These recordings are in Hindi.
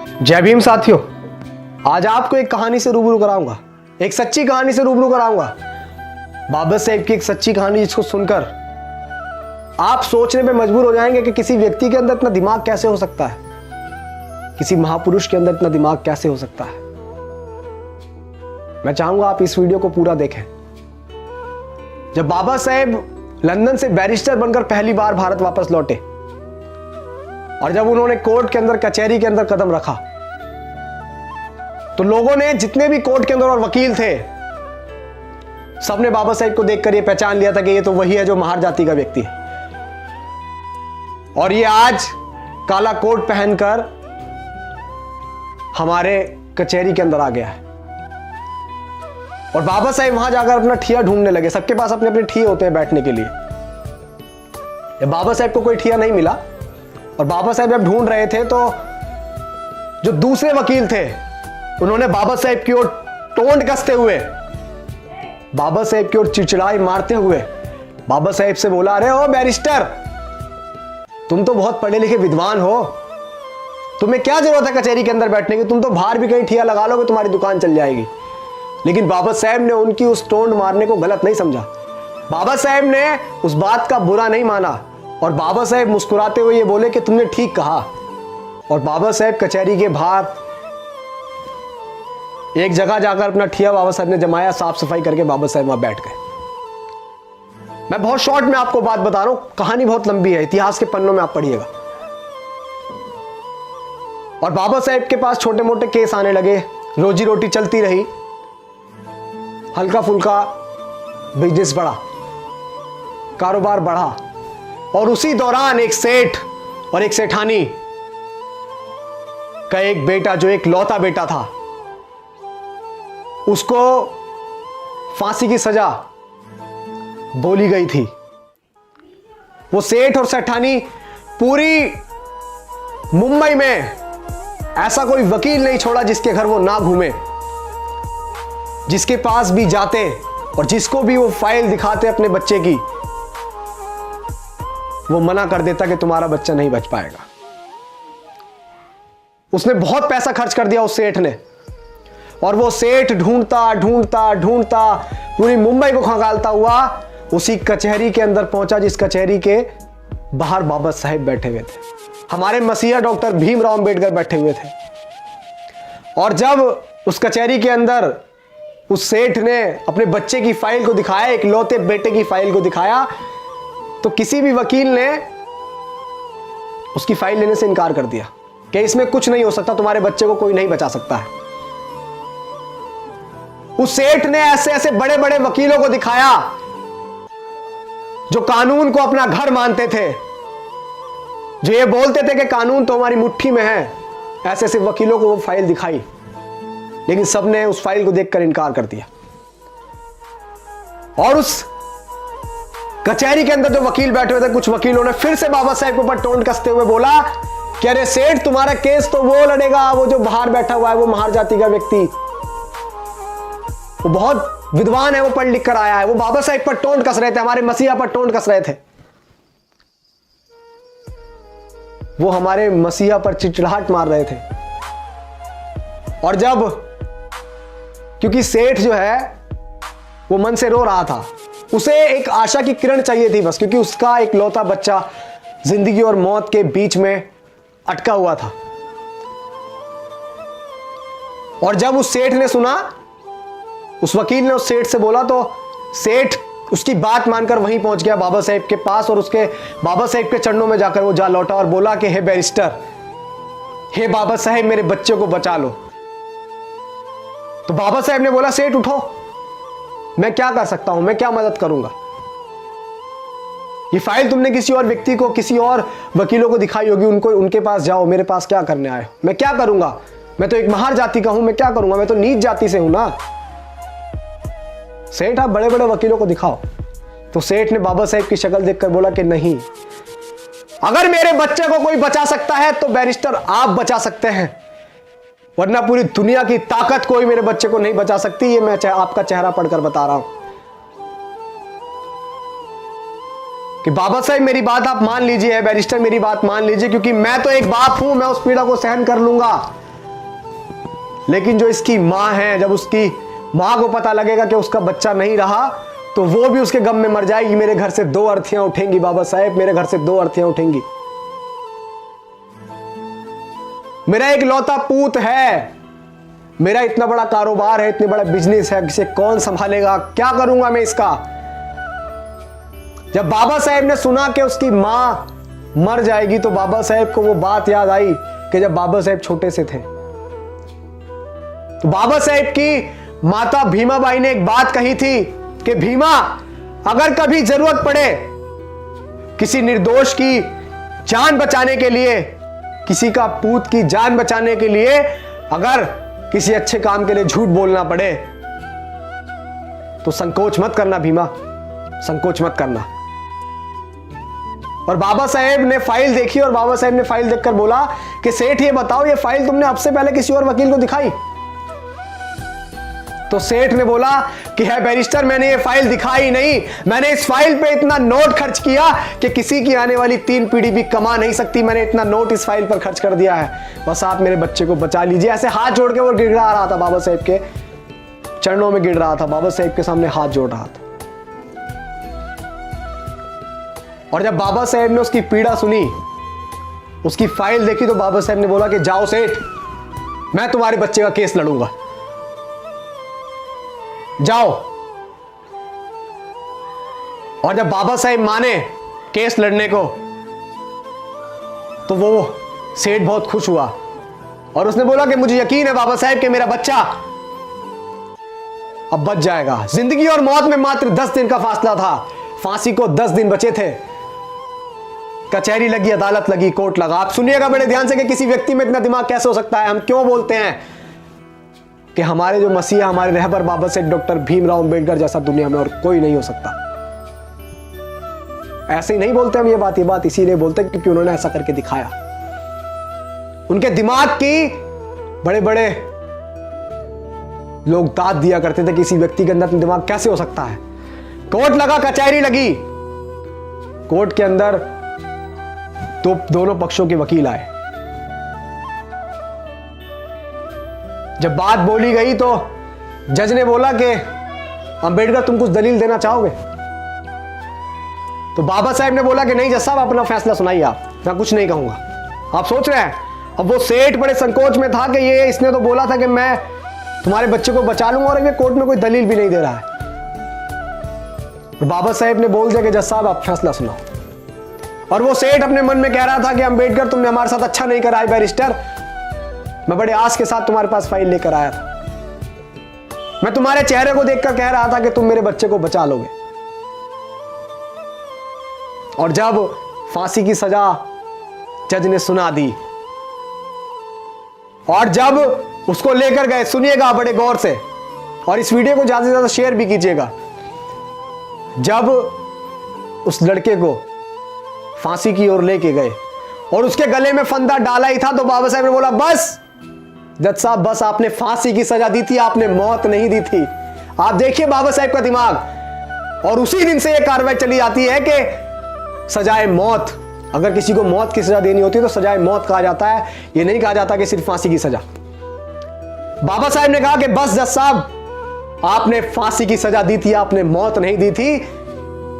जय भीम साथियों, आज आपको एक कहानी से रूबरू कराऊंगा, एक सच्ची कहानी से रूबरू कराऊंगा। बाबा साहेब की एक सच्ची कहानी जिसको सुनकर आप सोचने में मजबूर हो जाएंगे कि किसी व्यक्ति के अंदर इतना दिमाग कैसे हो सकता है, किसी महापुरुष के अंदर इतना दिमाग कैसे हो सकता है। मैं चाहूंगा आप इस वीडियो को पूरा देखें। जब बाबा साहेब लंदन से बैरिस्टर बनकर पहली बार भारत वापस लौटे और जब उन्होंने कोर्ट के अंदर, कचहरी के अंदर कदम रखा, तो लोगों ने, जितने भी कोर्ट के अंदर और वकील थे, सबने बाबा साहेब को देखकर यह पहचान लिया था कि ये तो वही है जो महार जाति का व्यक्ति है। और ये आज काला कोट पहनकर हमारे कचहरी के अंदर आ गया है। और बाबा साहेब वहां जाकर अपना ठिया ढूंढने लगे। सबके पास अपने अपने ठिए होते हैं बैठने के लिए। जब बाबा साहेब को कोई ठिया नहीं मिला और बाबा साहेब जब ढूंढ रहे थे, तो जो दूसरे वकील थे उन्होंने बाबा साहेब की ओर टोंट कसते हुए, बाबा साहेब की ओर चिड़चिड़ाई मारते हुए बाबा साहेब से बोला, अरे ओ बैरिस्टर, तुम तो बहुत पढ़े लिखे विद्वान हो, तुम्हें क्या जरूरत है कचहरी के अंदर बैठने की, तुम तो बाहर भी कहीं ठिया लगा लोगे, तुम्हारी दुकान चल जाएगी। लेकिन बाबा साहेब ने उनकी उस टोंट मारने को गलत नहीं समझा। बाबा साहेब ने उस बात का बुरा नहीं माना और बाबा साहेब मुस्कुराते हुए ये बोले कि तुमने ठीक कहा। और बाबा साहेब कचहरी के बाहर एक जगह जाकर अपना ठिया बाबा साहब ने जमाया, साफ सफाई करके बाबा साहब वहां बैठ गए। मैं बहुत शॉर्ट में आपको बात बता रहा हूं, कहानी बहुत लंबी है, इतिहास के पन्नों में आप पढ़िएगा। और बाबा साहेब के पास छोटे मोटे केस आने लगे, रोजी रोटी चलती रही, हल्का फुल्का बिजनेस बढ़ा, कारोबार बढ़ा। और उसी दौरान एक सेठ और एक सेठानी का एक बेटा, जो एक लौता बेटा था, उसको फांसी की सजा बोली गई थी। वो सेठ और सेठानी पूरी मुंबई में ऐसा कोई वकील नहीं छोड़ा जिसके घर वो ना घूमे, जिसके पास भी जाते और जिसको भी वो फाइल दिखाते अपने बच्चे की, वो मना कर देता कि तुम्हारा बच्चा नहीं बच पाएगा। उसने बहुत पैसा खर्च कर दिया उस सेठ ने, और वो सेठ ढूंढता ढूंढता ढूंढता पूरी मुंबई को खंगालता हुआ उसी कचहरी के अंदर पहुंचा जिस कचहरी के बाहर बाबा साहेब बैठे हुए थे, हमारे मसीहा डॉक्टर भीमराव अंबेडकर बैठे हुए थे। और जब उस कचहरी के अंदर उस सेठ ने अपने बच्चे की फाइल को दिखाया, एक लौते बेटे की फाइल को दिखाया, तो किसी भी वकील ने उसकी फाइल लेने से इनकार कर दिया कि इसमें कुछ नहीं हो सकता, तुम्हारे बच्चे को कोई नहीं बचा सकता है। उस सेठ ने ऐसे ऐसे बड़े बड़े वकीलों को दिखाया जो कानून को अपना घर मानते थे, जो ये बोलते थे कि कानून तो हमारी मुट्ठी में है। ऐसे ऐसे वकीलों को वो फाइल दिखाई, लेकिन सबने उस फाइल को देखकर इनकार कर दिया। और उस कचहरी के अंदर जो वकील बैठे हुए थे, कुछ वकीलों ने फिर से बाबा साहेब के ऊपर टोंट कसते हुए बोला कि अरे सेठ, तुम्हारा केस तो वो लड़ेगा, वो जो बाहर बैठा हुआ है, वो महार जाति का व्यक्ति, वो बहुत विद्वान है, वो पढ़ लिख कर आया है। वो बाबा साहेब पर टोंट कस रहे थे, हमारे मसीहा पर टोंट कस रहे थे, वो हमारे मसीहा पर चिड़चिड़ाहट मार रहे थे। और जब, क्योंकि सेठ जो है वो मन से रो रहा था, उसे एक आशा की किरण चाहिए थी बस, क्योंकि उसका एक लौता बच्चा जिंदगी और मौत के बीच में अटका हुआ था। और जब उस सेठ ने सुना, उस वकील ने उस सेठ से बोला, तो सेठ उसकी बात मानकर वहीं पहुंच गया बाबा साहेब के पास, और उसके बाबा साहेब के चरणों में जाकर वो जा लौटा और बोला कि हे बैरिस्टर, हे बाबा साहेब, मेरे बच्चे को बचा लो। तो बाबा साहेब ने बोला, सेठ उठो, मैं क्या कर सकता हूं, मैं क्या मदद करूंगा। ये फाइल तुमने किसी और व्यक्ति को, किसी और वकीलों को दिखाई होगी, उनको, उनके पास जाओ, मेरे पास क्या करने आए, मैं क्या करूंगा, मैं तो एक महार जाति का हूं, मैं क्या करूंगा, मैं तो नीच जाति से हूं ना। सेठ, आप बड़े बड़े वकीलों को दिखाओ। तो सेठ ने बाबा साहेब की शक्ल देखकर बोला कि नहीं, अगर मेरे बच्चे को कोई बचा सकता है तो बैरिस्टर आप बचा सकते हैं, वरना पूरी दुनिया की ताकत कोई मेरे बच्चे को नहीं बचा सकती। ये मैं आपका चेहरा पढ़कर बता रहा हूं कि बाबा साहब मेरी बात आप मान लीजिए, बैरिस्टर मेरी बात मान लीजिए, क्योंकि मैं तो एक बाप हूं, मैं उस पीड़ा को सहन कर लूंगा। लेकिन जो इसकी माँ है, जब उसकी माँ को पता लगेगा कि उसका बच्चा नहीं रहा, तो वो भी उसके गम में मर जाएगी। मेरे घर से 2 अर्थियां उठेंगी बाबा साहेब, मेरे घर से 2 अर्थियां उठेंगी। मेरा एक लौता पूत है, मेरा इतना बड़ा कारोबार है, इतने बड़ा बिजनेस है, इसे कौन संभालेगा, क्या करूंगा मैं इसका। जब बाबा साहेब ने सुना कि उसकी मां मर जाएगी, तो बाबा साहेब को वो बात याद आई कि जब बाबा साहेब छोटे से थे, तो बाबा साहेब की माता भीमाबाई ने एक बात कही थी कि भीमा, अगर कभी जरूरत पड़े किसी निर्दोष की जान बचाने के लिए, किसी का पूत की जान बचाने के लिए, अगर किसी अच्छे काम के लिए झूठ बोलना पड़े, तो संकोच मत करना भीमा, संकोच मत करना। और बाबा साहेब ने फाइल देखी और बाबा साहेब ने फाइल देखकर बोला कि सेठ ये बताओ, ये फाइल तुमने अब से पहले किसी और वकील को दिखाई? तो सेठ ने बोला कि है बैरिस्टर, मैंने ये फाइल दिखाई नहीं, मैंने इस फाइल पे इतना नोट खर्च किया कि किसी की आने वाली 3 पीढ़ी भी कमा नहीं सकती। मैंने इतना नोट इस फाइल पर खर्च कर दिया है, बस आप मेरे बच्चे को बचा लीजिए। ऐसे हाथ जोड़ के वो गिड़गिड़ा रहा था, बाबा साहेब के चरणों में गिड़ रहा था, बाबा साहेब के सामने हाथ जोड़ रहा था। और जब बाबा साहेब ने उसकी पीड़ा सुनी, उसकी फाइल देखी, तो बाबा साहेब ने बोला कि जाओ सेठ, मैं तुम्हारे बच्चे का केस लड़ूंगा, जाओ। और जब बाबा साहेब माने केस लड़ने को, तो वो सेठ बहुत खुश हुआ और उसने बोला कि मुझे यकीन है बाबा साहेब कि मेरा बच्चा अब बच जाएगा। जिंदगी और मौत में मात्र 10 दिन का फासला था, फांसी को 10 दिन बचे थे। कचहरी लगी, अदालत लगी, कोर्ट लगा। आप सुनिएगा बड़े ध्यान से कि किसी व्यक्ति में इतना दिमाग कैसे हो सकता है। हम क्यों बोलते हैं कि हमारे जो मसीहा, हमारे रहबर बाबा साहेब डॉक्टर भीमराव अंबेडकर जैसा दुनिया में और कोई नहीं हो सकता। ऐसे ही नहीं बोलते हम ये बात इसीलिए बोलते हैं क्योंकि उन्होंने ऐसा करके दिखाया। उनके दिमाग की बड़े बड़े लोग दाद दिया करते थे, किसी व्यक्ति के अंदर दिमाग कैसे हो सकता है। कोर्ट लगा, कचहरी लगी, कोर्ट के अंदर तो दोनों पक्षों के वकील आए। जब बात बोली गई तो जज ने बोला कि अंबेडकर तुम कुछ दलील देना चाहोगे? तो बाबा साहेब ने बोला कि नहीं जज साहब, अपना फैसला सुनाइए आप, मैं कुछ नहीं कहूंगा। आप सोच रहे हैं, अब वो सेठ बड़े संकोच में था कि ये इसने तो बोला था कि मैं तुम्हारे बच्चे को बचा लूंगा और ये कोर्ट में कोई दलील भी नहीं दे रहा है। और बाबा साहेब ने बोल दिया कि जज साहब आप फैसला सुनाओ। और वो सेठ अपने मन में कह रहा था कि अंबेडकर तुमने हमारे साथ अच्छा नहीं करा है बैरिस्टर, मैं बड़े आस के साथ तुम्हारे पास फाइल लेकर आया था, मैं तुम्हारे चेहरे को देखकर कह रहा था कि तुम मेरे बच्चे को बचा लोगे। और जब फांसी की सजा जज ने सुना दी और जब उसको लेकर गए, सुनिएगा बड़े गौर से और इस वीडियो को ज्यादा से ज्यादा शेयर भी कीजिएगा, जब उस लड़के को फांसी की ओर लेके गए और उसके गले में फंदा डाला ही था, तो बाबा साहब ने बोला बस जज साहब बस, आपने फांसी की सजा दी थी, आपने मौत नहीं दी थी। आप देखिए बाबा साहब का दिमाग। और उसी दिन से यह कार्रवाई चली आती है कि सजाए मौत, अगर किसी को मौत की सजा देनी होती है तो सजाए मौत कहा जाता है, यह नहीं कहा जाता कि सिर्फ फांसी की सजा। बाबा साहब ने कहा कि बस जज साहब, आपने फांसी की सजा दी थी, आपने मौत नहीं दी थी।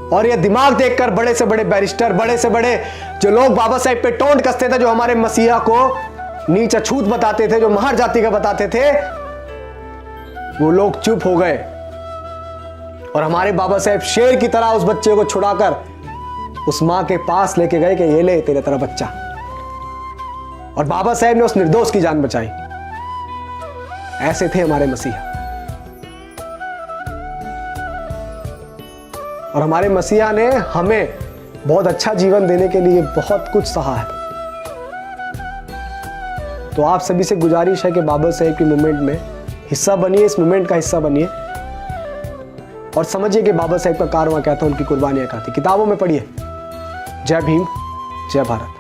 और यह दिमाग देखकर बड़े से बड़े बैरिस्टर, बड़े से बड़े जो लोग बाबा साहब पे टोंट कसते थे, जो हमारे मसीहा को नीच अछूत बताते थे, जो महर जाति का बताते थे, वो लोग चुप हो गए। और हमारे बाबा साहब शेर की तरह उस बच्चे को छुड़ाकर उस मां के पास लेके गए कि ये ले तेरे तेरा बच्चा। और बाबा साहब ने उस निर्दोष की जान बचाई। ऐसे थे हमारे मसीहा। और हमारे मसीहा ने हमें बहुत अच्छा जीवन देने के लिए बहुत कुछ सहा है। तो आप सभी से गुजारिश है कि बाबा साहेब की मूवमेंट में हिस्सा बनिए, इस मूवमेंट का हिस्सा बनिए और समझिए कि बाबा साहेब का कारवां क्या था, उनकी कुर्बानियां क्या थी। किताबों में पढ़िए। जय भीम, जय भारत।